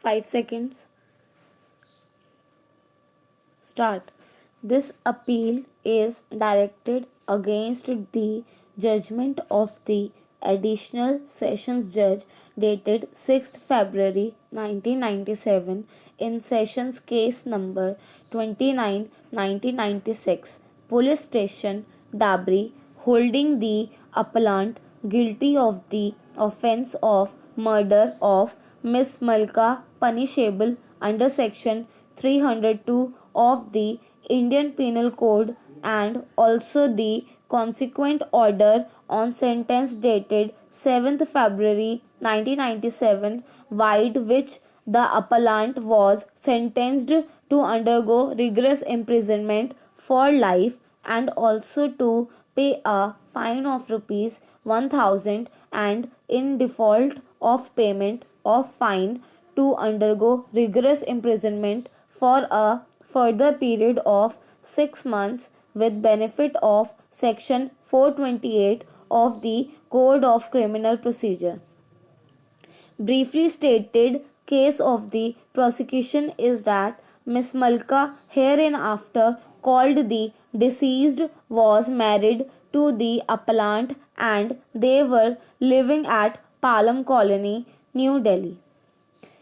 5 seconds. Start. This appeal is directed against the judgment of the Additional Sessions Judge dated 6th February 1997 in Sessions Case number 29 1996, Police Station, Dabri, holding the appellant guilty of the offence of murder of Miss Malka, punishable under Section 302 of the Indian Penal Code, and also the consequent order on sentence dated 7th February 1997, wide which the appellant was sentenced to undergo rigorous imprisonment for life and also to pay a fine of rupees 1000, and in default of payment of fine to undergo rigorous imprisonment for a further period of 6 months with benefit of section 428 of the Code of Criminal Procedure. Briefly stated, case of the prosecution is that Miss Malka, hereinafter called the deceased, was married to the appellant and they were living at Palam Colony, New Delhi.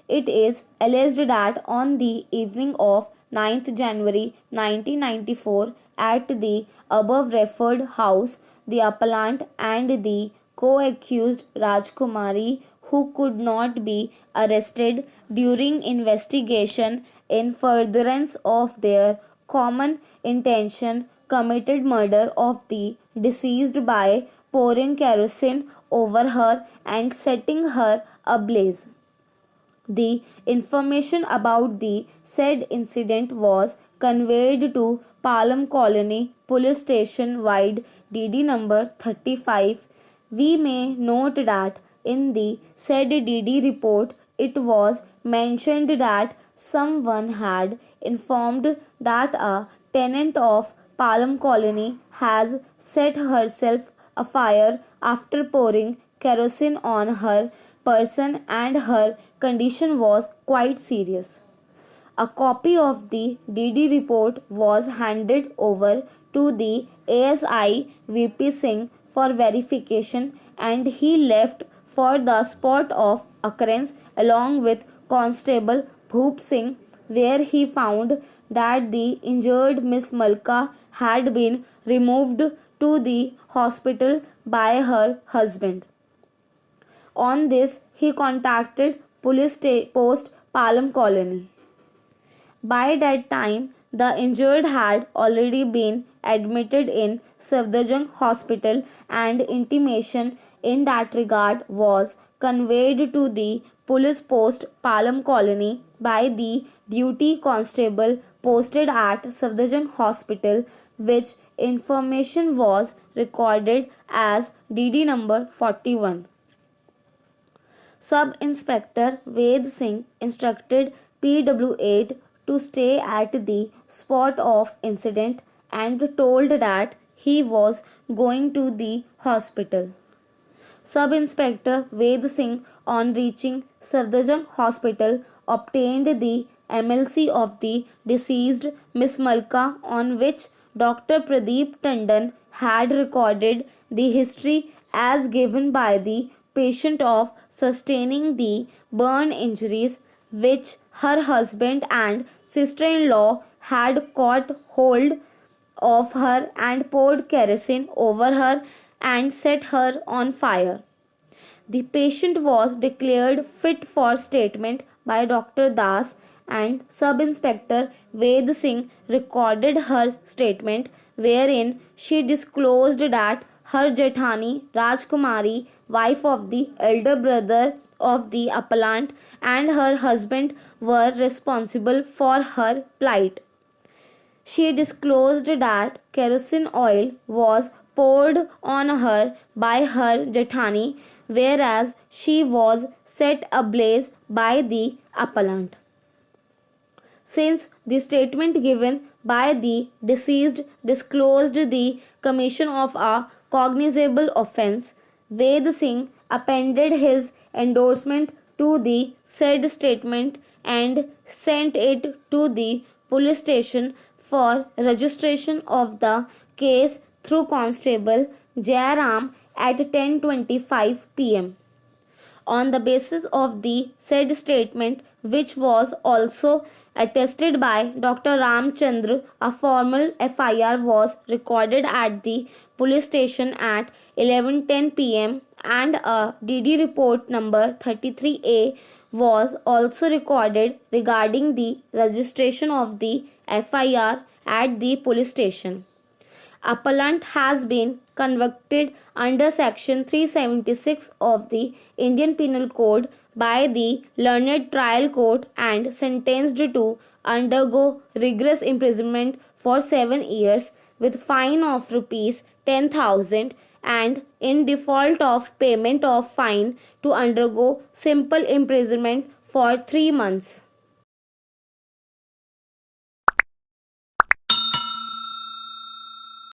It is alleged that on the evening of 9th January 1994 at the above referred house, the appellant and the co-accused Rajkumari, who could not be arrested during investigation in furtherance of their common intention, committed murder of the deceased by pouring kerosene over her and setting her ablaze. The information about the said incident was conveyed to Palam Colony Police Station wide DD number 35. We may note that in the said DD report it was mentioned that someone had informed that a tenant of Palam Colony has set herself afire after pouring kerosene on her person and her condition was quite serious. A copy of the DD report was handed over to the ASI VP Singh for verification and he left for the spot of occurrence along with Constable Bhoop Singh, where he found that the injured Miss Malka had been removed to the hospital by her husband. On this, he contacted police post Palam Colony. By that time, the injured had already been admitted in Safdarjung Hospital and intimation in that regard was conveyed to the police post Palam Colony by the duty constable posted at Safdarjung Hospital, which information was recorded as DD number 41. Sub-Inspector Ved Singh instructed PW8 to stay at the spot of incident and told that he was going to the hospital. Sub-Inspector Ved Singh, on reaching Safdarjung Hospital, obtained the MLC of the deceased Miss Malka, on which Dr. Pradeep Tandon had recorded the history as given by the patient of sustaining the burn injuries which her husband and sister-in-law had caught hold of her and poured kerosene over her and set her on fire. The patient was declared fit for statement by Dr. Das and Sub-Inspector Ved Singh recorded her statement wherein she disclosed that her Jethani Rajkumari, wife of the elder brother of the appellant, and her husband were responsible for her plight. She disclosed that kerosene oil was poured on her by her Jethani, whereas she was set ablaze by the appellant. Since the statement given by the deceased disclosed the commission of a cognizable offence, Ved Singh appended his endorsement to the said statement and sent it to the police station for registration of the case through Constable Jairam at 10:25 p.m. On the basis of the said statement, which was also attested by Dr. Ramchandra, a formal FIR was recorded at the police station at 11:10 p.m. and a DD report number 33A was also recorded regarding the registration of the FIR at the police station. Appellant has been convicted under Section 376 of the Indian Penal Code by the Learned Trial Court and sentenced to undergo rigorous imprisonment for 7 years with fine of rupees 10,000 and in default of payment of fine to undergo simple imprisonment for 3 months.